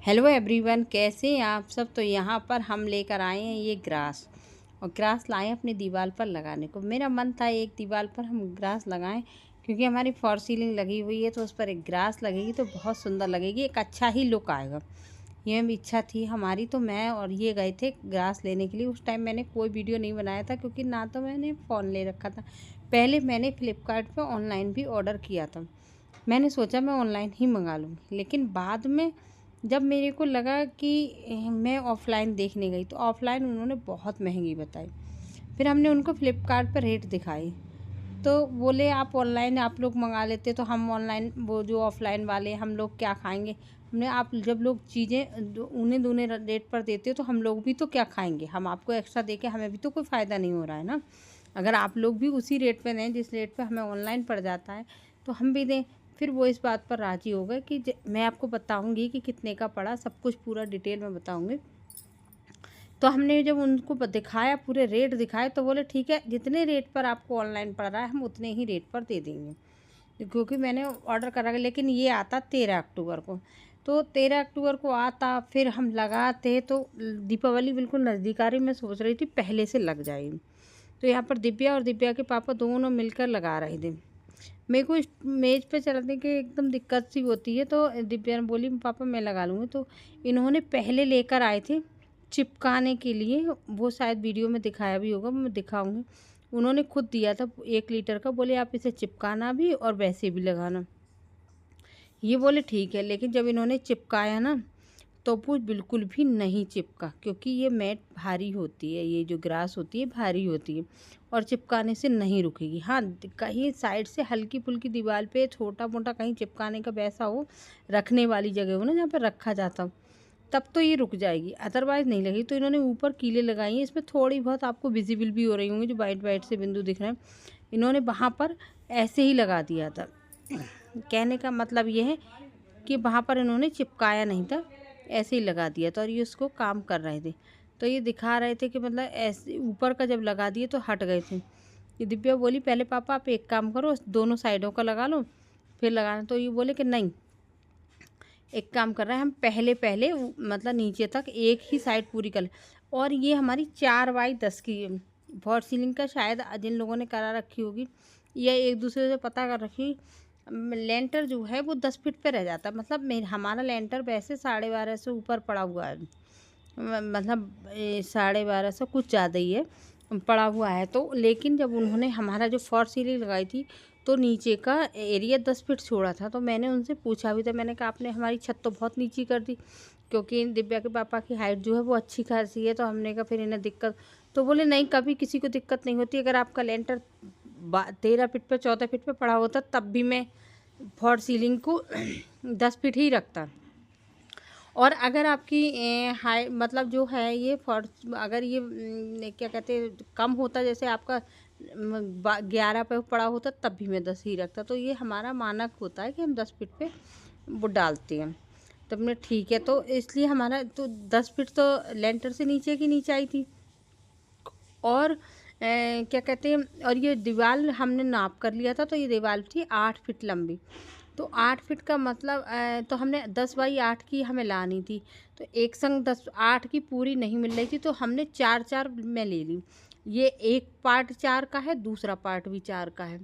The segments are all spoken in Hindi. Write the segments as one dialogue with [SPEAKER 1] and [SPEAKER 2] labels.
[SPEAKER 1] हेलो एवरीवन, कैसे हैं आप सब। तो यहाँ पर हम लेकर आए हैं ये ग्रास, और ग्रास लाए अपनी दीवार पर लगाने को। मेरा मन था एक दीवार पर हम ग्रास लगाएं, क्योंकि हमारी फॉर सीलिंग लगी हुई है तो उस पर एक ग्रास लगेगी तो बहुत सुंदर लगेगी, एक अच्छा ही लुक आएगा। ये भी इच्छा थी हमारी। तो मैं और ये गए थे ग्रास लेने के लिए। उस टाइम मैंने कोई वीडियो नहीं बनाया था, क्योंकि ना तो मैंने फ़ोन ले रखा था। पहले मैंने फ़्लिपकार्ट पर ऑनलाइन भी ऑर्डर किया था। मैंने सोचा मैं ऑनलाइन ही मंगा लूँगी, लेकिन बाद में जब मेरे को लगा कि मैं ऑफ़लाइन देखने गई तो ऑफ़लाइन उन्होंने बहुत महंगी बताई। फिर हमने उनको फ़्लिपकार्ट पर रेट दिखाई तो बोले आप ऑनलाइन आप लोग मंगा लेते तो हम ऑनलाइन वो जो ऑफ़लाइन वाले हम लोग क्या खाएंगे। हमने आप जब लोग चीज़ें उन्हें दूने रेट पर देते हो तो हम लोग भी तो क्या खाएंगे। हम आपको एक्स्ट्रा दे के हमें भी तो कोई फ़ायदा नहीं हो रहा है ना। अगर आप लोग भी उसी रेट पे दें जिस रेट पे हमें ऑनलाइन पड़ जाता है तो हम भी दें। फिर वो इस बात पर राज़ी हो गए कि मैं आपको बताऊंगी कि कितने का पड़ा, सब कुछ पूरा डिटेल में बताऊंगी। तो हमने जब उनको दिखाया, पूरे रेट दिखाए, तो बोले ठीक है, जितने रेट पर आपको ऑनलाइन पड़ रहा है हम उतने ही रेट पर दे देंगे। क्योंकि मैंने ऑर्डर करा, लेकिन ये आता 13 अक्टूबर को। तो 13 अक्टूबर को आता, फिर हम लगाते तो दीपावली बिल्कुल नज़दीक आ रही। मैं सोच रही थी पहले से लग जाएगी। तो यहाँ पर दिव्या और दिव्या के पापा दोनों मिलकर लगा रहे थे। मेरे को इस मेज पे चलाने की एकदम दिक्कत सी होती है, तो दिव्या ने बोली पापा मैं लगा लूँगी। तो इन्होंने पहले लेकर आए थे चिपकाने के लिए, वो शायद वीडियो में दिखाया भी होगा, मैं दिखाऊंगी। उन्होंने खुद दिया था 1 लीटर का, बोले आप इसे चिपकाना भी और वैसे भी लगाना। ये बोले ठीक है, लेकिन जब इन्होंने चिपकाया ना तो वो बिल्कुल भी नहीं चिपका, क्योंकि ये मैट भारी होती है, ये जो ग्रास होती है भारी होती है और चिपकाने से नहीं रुकेगी। हाँ, कहीं साइड से हल्की फुल्की दीवार पे छोटा मोटा कहीं चिपकाने का वैसा हो, रखने वाली जगह हो ना जहाँ पर रखा जाता हो, तब तो ये रुक जाएगी, अदरवाइज़ नहीं लगेगी। तो इन्होंने ऊपर कीले लगाई हैं, इसमें थोड़ी बहुत आपको विजिबल भी हो रही होंगी, जो वाइट वाइट से बिंदु दिख रहे हैं। इन्होंने वहाँ पर ऐसे ही लगा दिया था। कहने का मतलब ये है कि वहाँ पर इन्होंने चिपकाया नहीं था, ऐसे ही लगा दिया था, और ये उसको काम कर रहे थे। तो ये दिखा रहे थे कि मतलब ऐसे ऊपर का जब लगा दिए तो हट गए थे। ये दिव्या बोली पहले पापा आप एक काम करो, दोनों साइडों का लगा लो फिर लगाना। तो ये बोले कि नहीं, एक काम कर रहे हैं हम, पहले पहले मतलब नीचे तक एक ही साइड पूरी कर। और ये हमारी 4x10 की फॉर सीलिंग का शायद जिन लोगों ने करा रखी होगी या एक दूसरे से पता कर रखी, लेंटर जो है वो 10 फीट पे रह जाता है। मतलब हमारा लेंटर वैसे 12.5 से ऊपर पड़ा हुआ है, मतलब 12.5 कुछ ज़्यादा ही है पड़ा हुआ है। तो लेकिन जब उन्होंने हमारा जो फॉर सीलिंग लगाई थी तो नीचे का एरिया 10 फीट छोड़ा था। तो मैंने उनसे पूछा भी था, मैंने कहा आपने हमारी छत तो बहुत नीची कर दी, क्योंकि दिव्या के पापा की हाइट जो है वो अच्छी खासी है। तो हमने कहा फिर इन्हें दिक्कत, तो बोले नहीं कभी किसी को दिक्कत नहीं होती। अगर आपका लेंटर 13 फीट पर 14 फीट पर पड़ा होता तब भी मैं फॉर सीलिंग को 10 फीट ही रखता। और अगर आपकी हाई मतलब जो है ये फॉर, अगर ये क्या कहते हैं कम होता, जैसे आपका 11 पे पड़ा होता तब भी मैं 10 ही रखता। तो ये हमारा मानक होता है कि हम 10 फीट पे वो डालते हैं। तब मैं ठीक है, तो इसलिए हमारा तो 10 फीट तो लेंटर से नीचे की नीचे आई थी। और क्या कहते हैं, और ये दीवार हमने नाप कर लिया था, तो ये दीवार थी 8 फीट लंबी। तो 8 फीट का मतलब तो हमने 10x8 की हमें लानी थी। तो एक संग 8 की पूरी नहीं मिल रही थी, तो हमने 4-4 में ले ली। ये एक पार्ट 4 का है, दूसरा पार्ट भी 4 का है।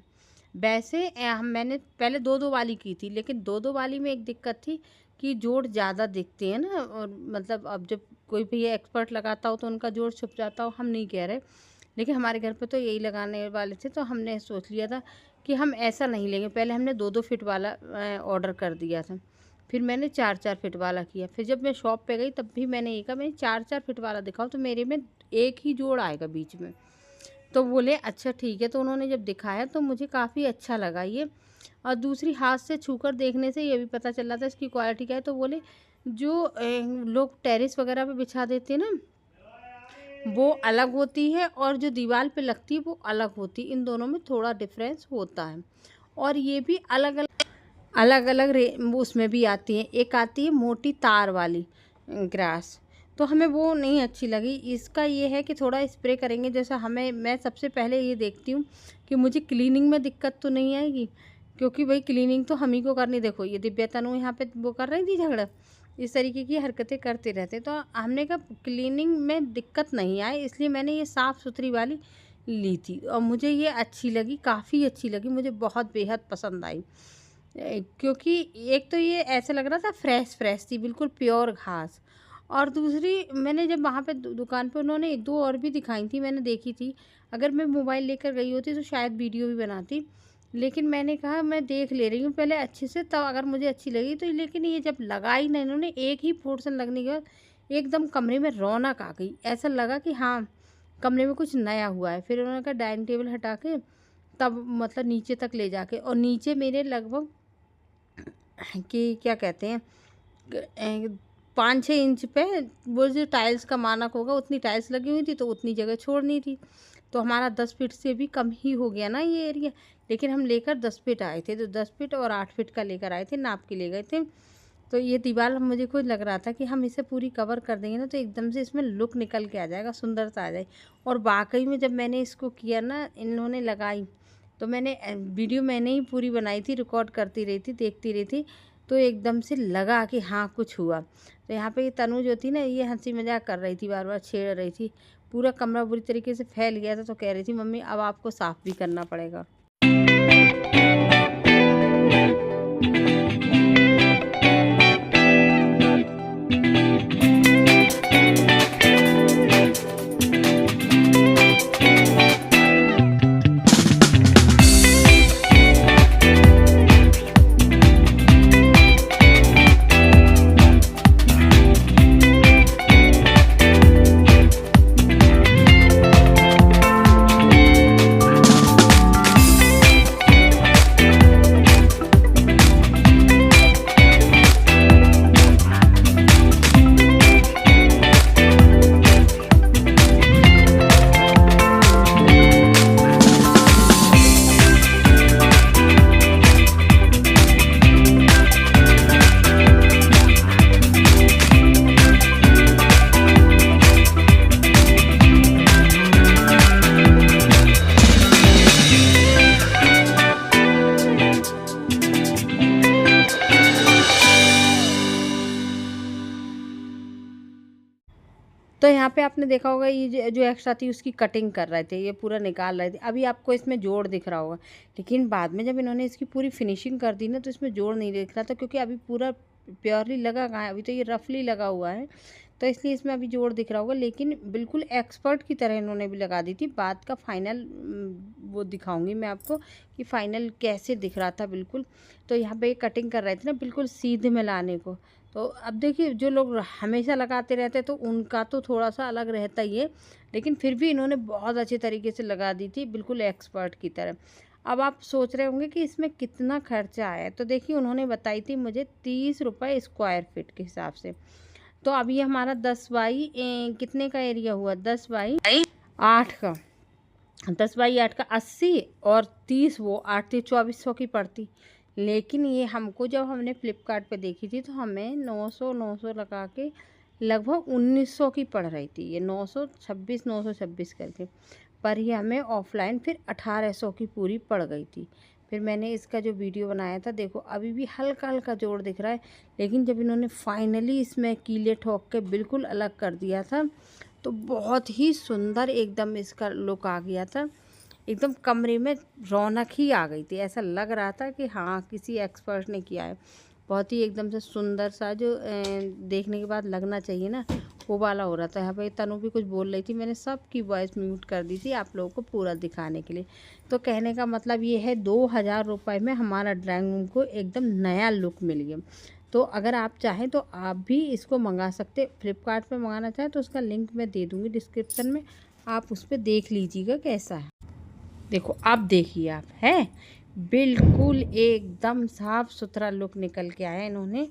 [SPEAKER 1] वैसे मैंने पहले 2-2 वाली की थी, लेकिन 2-2 वाली में एक दिक्कत थी कि जोड़ ज़्यादा दिखते हैं ना। और मतलब अब जब कोई भी एक्सपर्ट लगाता हो तो उनका जोड़ छुप जाता हो, हम नहीं कह रहे, लेकिन हमारे घर पे तो यही लगाने वाले थे। तो हमने सोच लिया था कि हम ऐसा नहीं लेंगे। पहले हमने 2-2 फीट वाला ऑर्डर कर दिया था, फिर मैंने 4-4 फीट वाला किया। फिर जब मैं शॉप पे गई तब भी मैंने ये कहा मैं 4-4 फीट वाला दिखाओ तो मेरे में एक ही जोड़ आएगा बीच में। तो बोले अच्छा ठीक है। तो उन्होंने जब दिखाया तो मुझे काफ़ी अच्छा लगा ये। और दूसरी हाथ से छूकर देखने से ये भी पता चल रहा था इसकी क्वालिटी क्या है। तो बोले जो लोग टेरेस वगैरह पे बिछा देते हैं ना, वो अलग होती है, और जो दीवार पे लगती है वो अलग होती है। इन दोनों में थोड़ा डिफरेंस होता है। और ये भी अलग अलग उसमें भी आती है। एक आती है मोटी तार वाली ग्रास, तो हमें वो नहीं अच्छी लगी। इसका ये है कि थोड़ा स्प्रे करेंगे, जैसा हमें, मैं सबसे पहले ये देखती हूँ कि मुझे क्लीनिंग में दिक्कत तो नहीं आएगी, क्योंकि भाई क्लीनिंग तो हम ही को करनी। देखो ये दिव्या तनु यहाँ पे वो कर रही थी झगड़ा, इस तरीके की हरकतें करते रहते। तो हमने कहा क्लीनिंग में दिक्कत नहीं आए, इसलिए मैंने ये साफ़ सुथरी वाली ली थी और मुझे ये अच्छी लगी, काफ़ी अच्छी लगी, मुझे बहुत बेहद पसंद आई। क्योंकि एक तो ये ऐसा लग रहा था फ्रेश फ्रेश थी, बिल्कुल प्योर घास। और दूसरी, मैंने जब वहाँ पे दुकान पे उन्होंने एक दो और भी दिखाई थी, मैंने देखी थी। अगर मैं मोबाइल लेकर गई होती तो शायद वीडियो भी बनाती, लेकिन मैंने कहा मैं देख ले रही हूँ पहले अच्छे से, तब अगर मुझे अच्छी लगी तो। लेकिन ये जब लगाई ना इन्होंने, एक ही पोर्शन लगने के बाद एकदम कमरे में रौनक आ गई। ऐसा लगा कि हाँ, कमरे में कुछ नया हुआ है। फिर उन्होंने कहा डाइनिंग टेबल हटा के तब मतलब नीचे तक ले जाके, और नीचे मेरे लगभग कि क्या कहते हैं 5-6 इंच पे वो जो टाइल्स का मानक होगा उतनी टाइल्स लगी हुई थी, तो उतनी जगह छोड़नी थी। तो हमारा 10 फीट से भी कम ही हो गया ना ये एरिया। लेकिन हम लेकर 10 फीट आए थे, तो 10 फीट और 8 फीट का लेकर आए थे, नाप के ले गए थे। तो ये दीवार मुझे खुद लग रहा था कि हम इसे पूरी कवर कर देंगे ना, तो एकदम से इसमें लुक निकल के आ जाएगा, सुंदरता आ जाए। और वाकई में जब मैंने इसको किया ना, इन्होंने लगाई, तो मैंने वीडियो मैंने ही पूरी बनाई थी, रिकॉर्ड करती रही थी, देखती रही थी। तो एकदम से लगा कि हाँ कुछ हुआ। तो यहाँ पे ये तनु जो थी ना, ये हंसी मजाक कर रही थी, बार बार छेड़ रही थी। पूरा कमरा बुरी तरीके से फैल गया था, तो कह रही थी मम्मी अब आपको साफ़ भी करना पड़ेगा। तो यहाँ पे आपने देखा होगा ये जो एक्स्ट्रा थी उसकी कटिंग कर रहे थे, ये पूरा निकाल रहे थे। अभी आपको इसमें जोड़ दिख रहा होगा, लेकिन बाद में जब इन्होंने इसकी पूरी फिनिशिंग कर दी ना, तो इसमें जोड़ नहीं दिख रहा था, क्योंकि अभी पूरा प्योरली लगा कहाँ है, अभी तो ये रफली लगा हुआ है। तो इसलिए इसमें अभी जोड़ दिख रहा होगा, लेकिन बिल्कुल एक्सपर्ट की तरह इन्होंने भी लगा दी थी। बाद का फाइनल वो दिखाऊंगी मैं आपको कि फाइनल कैसे दिख रहा था बिल्कुल। तो यहाँ पे कटिंग कर रहे थे ना बिल्कुल सीधे में लाने को। तो अब देखिए, जो लोग हमेशा लगाते रहते हैं तो उनका तो थोड़ा सा अलग रहता ही है, लेकिन फिर भी इन्होंने बहुत अच्छे तरीके से लगा दी थी, बिल्कुल एक्सपर्ट की तरह। अब आप सोच रहे होंगे कि इसमें कितना खर्चा आया, तो देखिए उन्होंने बताई थी मुझे 30 रुपये स्क्वायर फीट के हिसाब से। तो अब ये हमारा 10 बाई कितने का एरिया हुआ, 10 बाई 8 का, 10 बाई 8 का 80, और 30 वो 8 थी 2400 की पड़ती। लेकिन ये हमको जब हमने फ्लिपकार्ट पे देखी थी तो हमें 900 लगा के लगभग 1900 की पड़ रही थी। ये 926 करके, पर ये हमें ऑफलाइन फिर 1800 की पूरी पड़ गई थी। फिर मैंने इसका जो वीडियो बनाया था, देखो अभी भी हल्का हल्का जोड़ दिख रहा है, लेकिन जब इन्होंने फाइनली इसमें कीले ठोक के बिल्कुल अलग कर दिया था, तो बहुत ही सुंदर एकदम इसका लुक आ गया था। एकदम कमरे में रौनक ही आ गई थी, ऐसा लग रहा था कि हाँ किसी एक्सपर्ट ने किया है। बहुत ही एकदम से सुंदर सा, जो देखने के बाद लगना चाहिए ना, वो वाला हो रहा था। यहाँ पे तनु भी कुछ बोल रही थी, मैंने सबकी वॉइस म्यूट कर दी थी आप लोगों को पूरा दिखाने के लिए। तो कहने का मतलब ये है, 2000 रुपये में हमारा ड्राइंग रूम को एकदम नया लुक मिल गया। तो अगर आप चाहें तो आप भी इसको मंगा सकते, फ्लिपकार्ट पे मंगाना चाहें तो उसका लिंक मैं दे दूँगी डिस्क्रिप्शन में, आप उस पर देख लीजिएगा कैसा है। देखो अब देखिए आप, है बिल्कुल एकदम साफ़ सुथरा लुक निकल के आया, इन्होंने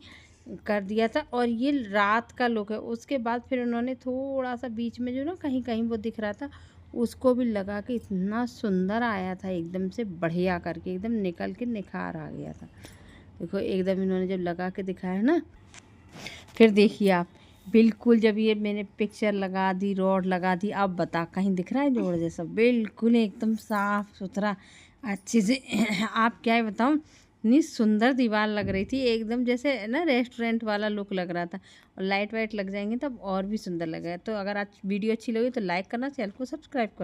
[SPEAKER 1] कर दिया था। और ये रात का लुक है। उसके बाद फिर उन्होंने थोड़ा सा बीच में जो ना कहीं कहीं वो दिख रहा था, उसको भी लगा के इतना सुंदर आया था, एकदम से बढ़िया करके, एकदम निकल के निखार आ गया था। देखो एकदम इन्होंने जब लगा के दिखाया ना, फिर देखिए आप, बिल्कुल जब ये मैंने पिक्चर लगा दी, रॉड लगा दी, अब बता कहीं दिख रहा है जोड़ जैसा, बिल्कुल एकदम साफ़ सुथरा अच्छे से। आप क्या है बताऊँ, इतनी सुंदर दीवार लग रही थी, एकदम जैसे ना रेस्टोरेंट वाला लुक लग रहा था। और लाइट वाइट लग जाएंगे तब और भी सुंदर लगेगा। तो अगर आज वीडियो अच्छी लगी तो लाइक करना, चैनल को सब्सक्राइब करना।